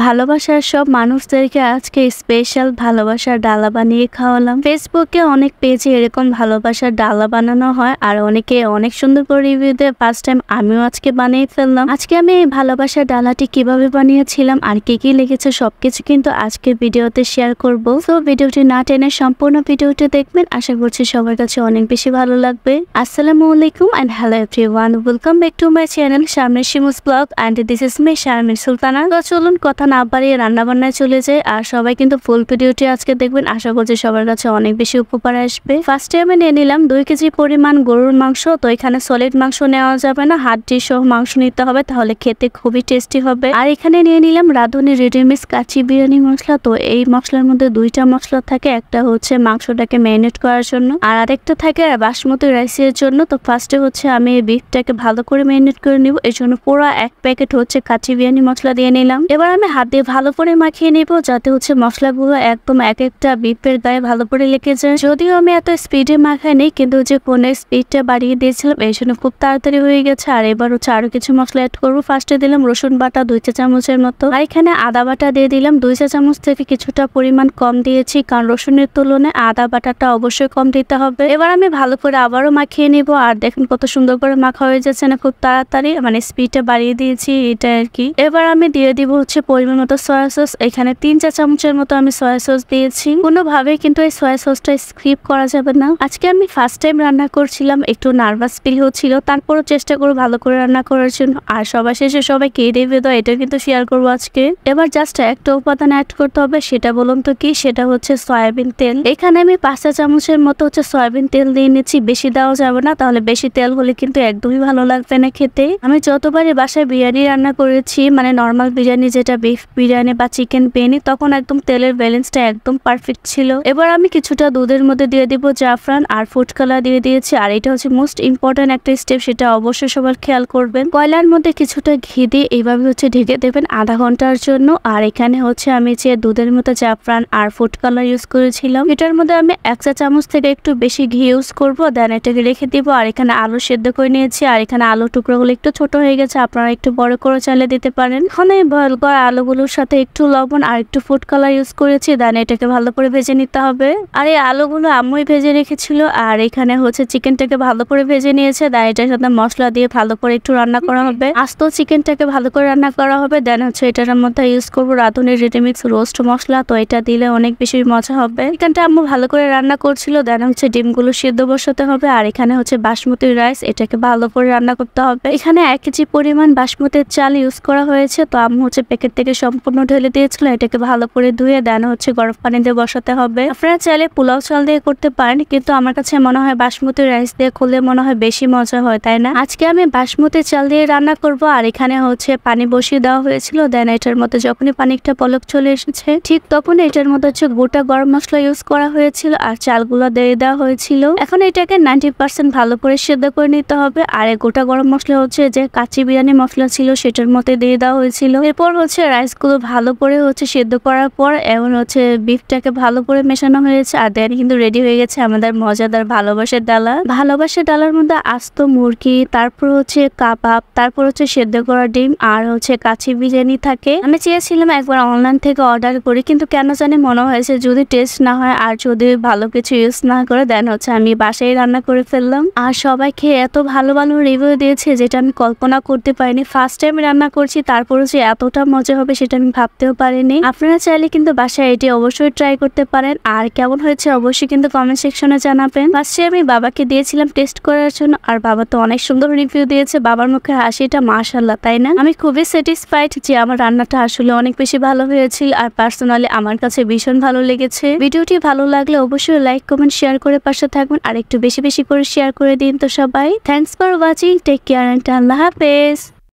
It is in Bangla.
ভালোবাসার সব মানুষদেরকে আজকে স্পেশাল ভালোবাসার ডালা বানিয়ে খাওয়ালাম। ফেসবুকে অনেক পেজে এরকম ভালোবাসার ডালা বানানো হয় আর অনেকে অনেক সুন্দর করে রিভিউ দেয়। ফার্স্ট টাইম আমিও আজকে বানিয়ে ফেললাম। আজকে আমি এই ভালোবাসার ডালাটি কিভাবে বানিয়েছিলাম আর কি লেগেছে সবকিছু কিন্তু আজকের ভিডিওতে শেয়ার করব। তো ভিডিওটি না টেনে সম্পূর্ণ ভিডিওটি দেখবেন, আশা করছি সবার কাছে অনেক বেশি ভালো লাগবে। আসসালামু আলাইকুম and hello everyone, welcome back to my channel Sharmin Shimu's blog and this is me Sharmin Sultana. তো চলুন কথা না বাড়িয়ে রান্না বান্নায় চলে যায়। আর সবাই কিন্তু ফুল ভিডিওটি আজকে দেখবেন, আশা করছি সবার কাছে অনেক বেশি উপকার আসবে। ফার্স্টে আমি নিয়ে নিলাম 2 কেজি পরিমাণ গরুর মাংস। তো এখানে সলিড মাংস নেওয়া যাবে না, হাড্ডি সহ মাংস নিতে হবে, তাহলে খেতে খুবই টেস্টি হবে। আর এখানে নিয়ে নিলাম রাঁধুনি রেডিমিক্স কাচ্চি বিরিয়ানি মশলা। তো এই মশলার মধ্যে 2টা মশলা থাকে, একটা হচ্ছে মাংসটাকে ম্যারিনেট করার জন্য আর আরেকটা থাকে বাসমতি রাইসের জন্য। তো ফার্স্টে হচ্ছে আমি বিফটাকে ভালো করে ম্যারিনেট করে নিব, এর জন্য পুরো 1 প্যাকেট হচ্ছে কাচ্চি বিরিয়ানি মশলা দিয়ে নিলাম। এবার আমি হাত দিয়ে ভালো করে মাখিয়ে নেব, যাতে হচ্ছে মশলাগুলো একদম এক একটা বিফের গায়ে ভালো করে লেগে যায়। যদিও আমি এত স্পিডে মাখাইনি, কিন্তু যে ফোনের স্পিডটা বাড়িয়ে দিয়েছিলাম এই জন্য খুব তাড়াতাড়ি হয়ে গেছে। আর এবার হচ্ছে আরো কিছু মশলা অ্যাড করবো। ফার্স্টে দিলাম রসুন বাটা 2 চা চামচের মতো, আর এখানে আদা বাটা দিয়ে দিলাম 2 চা চামচ থেকে কিছুটা পরিমাণ কম দিয়েছি, কারণ রসুনের তুলনায় আদা বাটাটা অবশ্যই কম দিতে হবে। এবার আমি ভালো করে আবারও মাখিয়ে নিব। আর দেখুন কত সুন্দর করে মাখা হয়ে যাচ্ছে না, খুব তাড়াতাড়ি, মানে স্পিডটা বাড়িয়ে দিয়েছি এটা আর কি। এবার আমি দিয়ে দিব হচ্ছে পরিমাণ মতো সয়া সস। এখানে 3 চা চামচের মতো আমি সয়া সস দিয়েছি। কোনোভাবে কিন্তু এই সয়া সসটা স্কিপ করা যাবে না। আজকে আমি ফার্স্ট টাইম রান্না করছিলাম, একটু নার্ভাস ফিল হচ্ছিল, তারপরও চেষ্টা করবো ভালো করে রান্না করার জন্য। আর সবার শেষে সবাই কে রিভিউ দাও এটা কিন্তু শেয়ার করবো আজকে। এবার জাস্ট একটা উপাদান অ্যাড করতে হবে, সেটা বলুন তো কি, সেটা হচ্ছে সয়াবিন তেল। এখানে আমি 5 চা চামচের মতো হচ্ছে সয়াবিন তেল দিয়ে নিচ্ছি, বেশি দেওয়া যাবে না, তাহলে বেশি তেল হলে কিন্তু একদমই ভালো লাগবে না খেতে। আমি যতবারই বাসায় বিরিয়ানি রান্না করেছি, মানে নর্মাল বিরিয়ানি যেটা বিফ বিরিয়ানি বা চিকেন বিরিয়ানি, তখন একদম তেলের ব্যালেন্সটা একদম পারফেক্ট ছিল। এবার আমি কিছুটা দুধের মধ্যে দিয়ে দিব জাফরান আর ফুড কালার দিয়ে দিয়েছি। আর এটা হচ্ছে মোস্ট ইম্পর্টেন্ট একটা স্টেপ, সেটা অবশ্যই সবার খেয়াল করবেন। কয়লার মধ্যে কিছুটা ঘি দিয়ে এইভাবে হচ্ছে ঢেকে দেবেন আধা ঘন্টার জন্য। আর এখানে হচ্ছে আমি যে দুধের মধ্যে জাফরান আর ফুড কালার ইউজ করেছিলাম, এটার মধ্যে আমি 1 চা চামচ থেকে একটু বেশি ঘি ইউজ করবো, দেন এটাকে রেখে দিব। আর এখানে আলু সেদ্ধ করে নিয়েছি, আর এখানে আলু টুকরোগুলো একটু ছোট হয়ে গেছে, আপনারা একটু বড় করে চালে দিতে পারেন। এখন এই বয়েল করা আলুগুলোর সাথে একটু লবণ আর একটু ফুড কালার ইউজ করেছি, দেন এটাকে ভালো করে ভেজে নিতে হবে। আর এই আলুগুলো আম্মুই ভেজে রেখেছিল। আর এখানে হচ্ছে চিকেনটাকে ভালো করে ভেজে নিয়েছে, দেন এটার সাথে মশলা দিয়ে ভালো করে একটু রান্না করা হবে। আস্ত চিকেনটাকে ভালো করে রান্না করা হবে, দেন হচ্ছে এটার মধ্যে ইউজ করবো রাঁধুনি রেডিমিক্স রোস্ট মশলা। তো এটা দিলে অনেক বেশি মজা হবে। চিকেনটা আম্মু ভালো করে রান্না করছিল, দেন হচ্ছে ডিমগুলো সিদ্ধ বসাতে হবে। আর এখানে হচ্ছে বাসমতি রাইস, এটাকে ভালো করে রান্না করতে হবে। এখানে 1 কেজি পরিমাণ বাসমতির চাল ইউজ করা হয়েছে। তো আম্মু হচ্ছে প্যাকেট থেকে সম্পূর্ণ ঢেলে দিয়েছিল, এটাকে ভালো করে ধুয়ে দেন হচ্ছে গরম পানি দিয়ে বসাতে হবে। আপনারা চাইলে পোলাও চাল দিয়ে করতে পারেন, কিন্তু আমার কাছে মনে হয় বাসমতি রাইস দিয়ে করলে মনে হয় বেশি মজা হয়, তাই না? আজকে আমি বাসমতি চাল দিয়ে রান্না করব। আর এখানে হচ্ছে পানি বসিয়ে দেওয়া হয়েছিল, দেন এটার মধ্যে যখনই পানিটা পলক চলে এসেছে ঠিক তখন এটার মধ্যে হচ্ছে গোটা গরম মশলা ইউজ করা হয়েছিল আর চালগুলো দিয়ে দেওয়া হয়েছিল। এখন এটাকে 90% ভালো করে সিদ্ধ করে নিতে হবে। আর এই গোটা গরম মশলা হচ্ছে যে কাচ্চি বিরিয়ানি মশলা ছিল সেটার মধ্যে দিয়ে দেওয়া হয়েছিল। এরপর হচ্ছে রাইসগুলো ভালো করে হচ্ছে সিদ্ধ করার পর এমন হচ্ছে বিফটাকে ভালো করে মেশানো হয়েছে। আর দেন কিন্তু রেডি হয়ে গেছে আমাদের মজাদার ভালোবাসার ডালা। ভালোবাসার ডালার মধ্যে আস্ত মুরগি, তারপর হচ্ছে কাবাব, তারপর হচ্ছে সেদ্ধ করা ডিম আর হচ্ছে কাচ্চি বিরিয়ানি থাকে। আমি চেয়েছিলাম একবার অনলাইন থেকে অর্ডার করি, কিন্তু কেন জানি মনে হয়েছে যদি টেস্ট না হয় আর যদি ভালো কিছু ইউজ না করে, দেন হচ্ছে আমি বাসায় রান্না করে ফেললাম। আর সবাই খেয়ে এত ভালো ভালো রিভিউ দিয়েছে যেটা আমি কল্পনা করতে পারিনি। ফার্স্ট টাইম রান্না করছি, তারপরে যে এতটা মজা হবে সেটা আমি ভাবতেও পারিনি। আপনারা চাইলে কিন্তু বাসায় এটি অবশ্যই ট্রাই করতে পারেন। আর কেমন হয়েছে অবশ্যই কিন্তু কমেন্ট সেকশনে জানাবেন। ফার্স্টে আমি বাবাকে দিয়েছিলাম টেস্ট করার জন্য, আর বাবা তো অনেক সুন্দর রিভিউ দিয়েছে। বাবার মুখে হাসিটা মাশাআল্লাহ, তাই না? আমি খুবই স্যাটিসফাইড যে আমার রান্নাটা আসলে অনেক বেশি ভালো হয়েছিল। আর পার্সোনালি আমার কাছে ভীষণ ভালো লেগেছে। ভিডিওটি ভালো লাগলে অবশ্যই লাইক কমেন্ট শেয়ার করে পাশে থাকবেন, আর একটু বেশি বেশি করে শেয়ার করে দিন তো সবাই। Thanks for watching, take care and আল্লাহ হাফেজ।